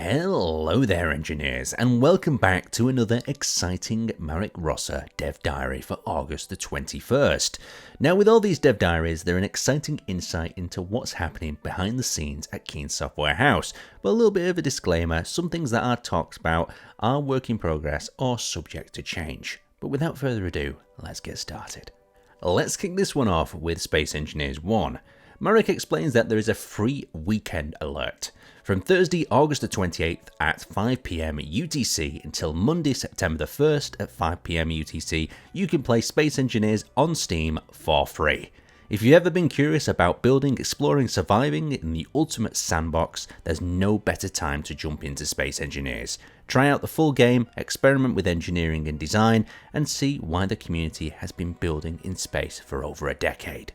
Hello there engineers, and welcome back to another exciting Marek dev diary for August the 21st. Now with all these dev diaries, they're an exciting insight into what's happening behind the scenes at Keen Software House, but a little bit of a disclaimer, some things that are talked about are work in progress or subject to change. But without further ado, let's get started. Let's kick this one off with Space Engineers 1. Marek explains that there is a free weekend alert. From Thursday, August the 28th at 5 PM UTC until Monday, September the 1st at 5 PM UTC, you can play Space Engineers on Steam for free. If you've ever been curious about building, exploring, surviving in the ultimate sandbox, there's no better time to jump into Space Engineers. Try out the full game, experiment with engineering and design, and see why the community has been building in space for over a decade.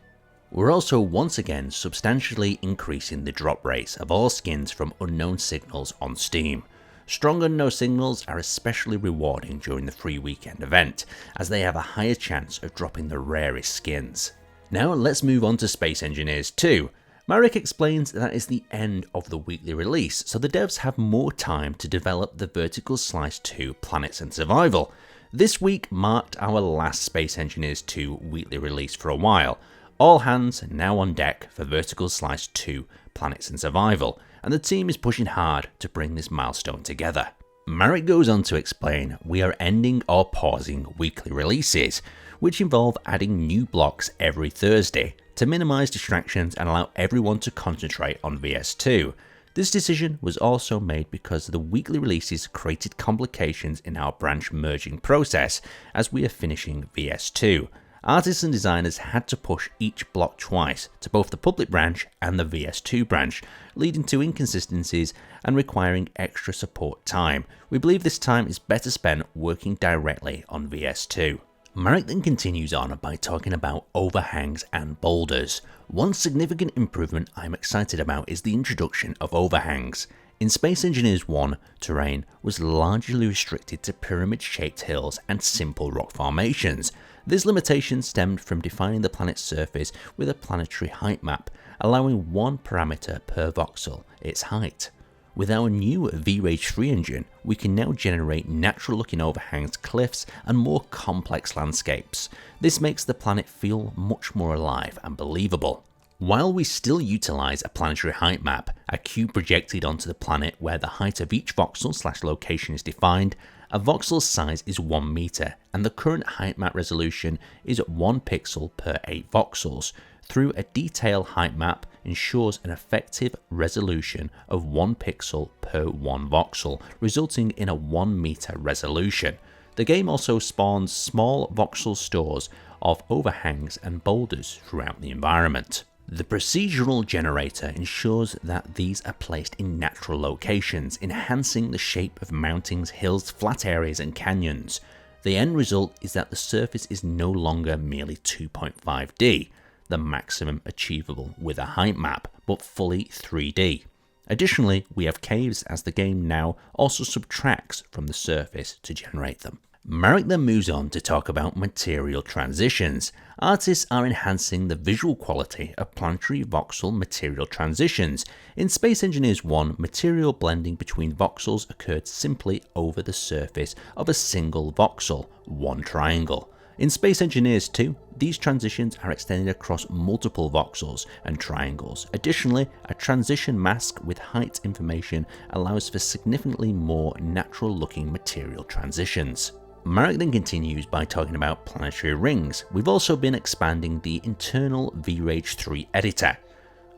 We're also once again substantially increasing the drop rates of all skins from unknown signals on Steam. Strong unknown signals are especially rewarding during the free weekend event, as they have a higher chance of dropping the rarest skins. Now let's move on to Space Engineers 2. Marek explains that is the end of the weekly release, so the devs have more time to develop the Vertical Slice 2 Planets and Survival. This week marked our last Space Engineers 2 weekly release for a while. All hands are now on deck for Vertical Slice 2 Planets and Survival, and the team is pushing hard to bring this milestone together. Marek goes on to explain we are ending or pausing weekly releases, which involve adding new blocks every Thursday to minimize distractions and allow everyone to concentrate on VS2. This decision was also made because the weekly releases created complications in our branch merging process as we are finishing VS2. Artists and designers had to push each block twice to both the public branch and the VS2 branch, leading to inconsistencies and requiring extra support time. We believe this time is better spent working directly on VS2. Marek then continues on by talking about overhangs and boulders. One significant improvement I'm excited about is the introduction of overhangs. In Space Engineers 1, terrain was largely restricted to pyramid-shaped hills and simple rock formations. This limitation stemmed from defining the planet's surface with a planetary height map, allowing one parameter per voxel, its height. With our new V-Rage 3 engine, we can now generate natural-looking overhangs, cliffs, and more complex landscapes. This makes the planet feel much more alive and believable. While we still utilize a planetary height map, a cube projected onto the planet where the height of each voxel/location is defined, a voxel's size is 1 meter, and the current height map resolution is 1 pixel per 8 voxels. Through a detailed height map ensures an effective resolution of 1 pixel per 1 voxel, resulting in a 1 meter resolution. The game also spawns small voxel stores of overhangs and boulders throughout the environment. The procedural generator ensures that these are placed in natural locations, enhancing the shape of mountains, hills, flat areas, and canyons. The end result is that the surface is no longer merely 2.5D, the maximum achievable with a height map, but fully 3D. Additionally, we have caves as the game now also subtracts from the surface to generate them. Marek then moves on to talk about material transitions. Artists are enhancing the visual quality of planetary voxel material transitions. In Space Engineers 1, material blending between voxels occurred simply over the surface of a single voxel, one triangle. In Space Engineers 2, these transitions are extended across multiple voxels and triangles. Additionally, a transition mask with height information allows for significantly more natural-looking material transitions. Marek then continues by talking about Planetary Rings. We've also been expanding the internal V-Rage 3 editor.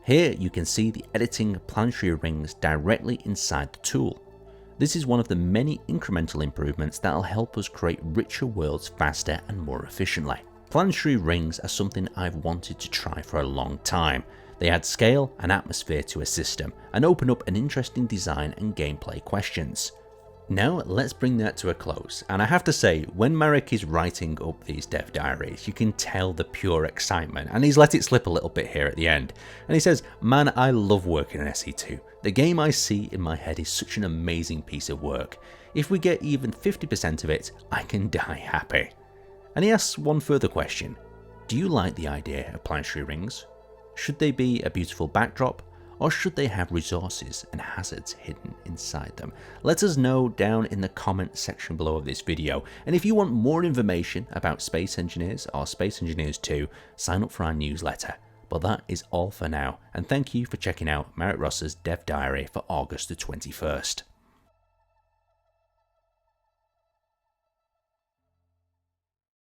Here you can see the editing Planetary Rings directly inside the tool. This is one of the many incremental improvements that will help us create richer worlds faster and more efficiently. Planetary Rings are something I've wanted to try for a long time. They add scale and atmosphere to a system and open up an interesting design and gameplay questions. Now let's bring that to a close, and I have to say, when Marek is writing up these dev diaries, you can tell the pure excitement, and he's let it slip a little bit here at the end. And he says, "Man, I love working on SE2. The game I see in my head is such an amazing piece of work. If we get even 50% of it, I can die happy." And he asks one further question. Do you like the idea of Planetary Rings? Should they be a beautiful backdrop, or should they have resources and hazards hidden inside them? Let us know down in the comment section below of this video, and if you want more information about Space Engineers or Space Engineers 2, sign up for our newsletter. But that is all for now, and thank you for checking out Marek Rosser's Dev Diary for August the 21st.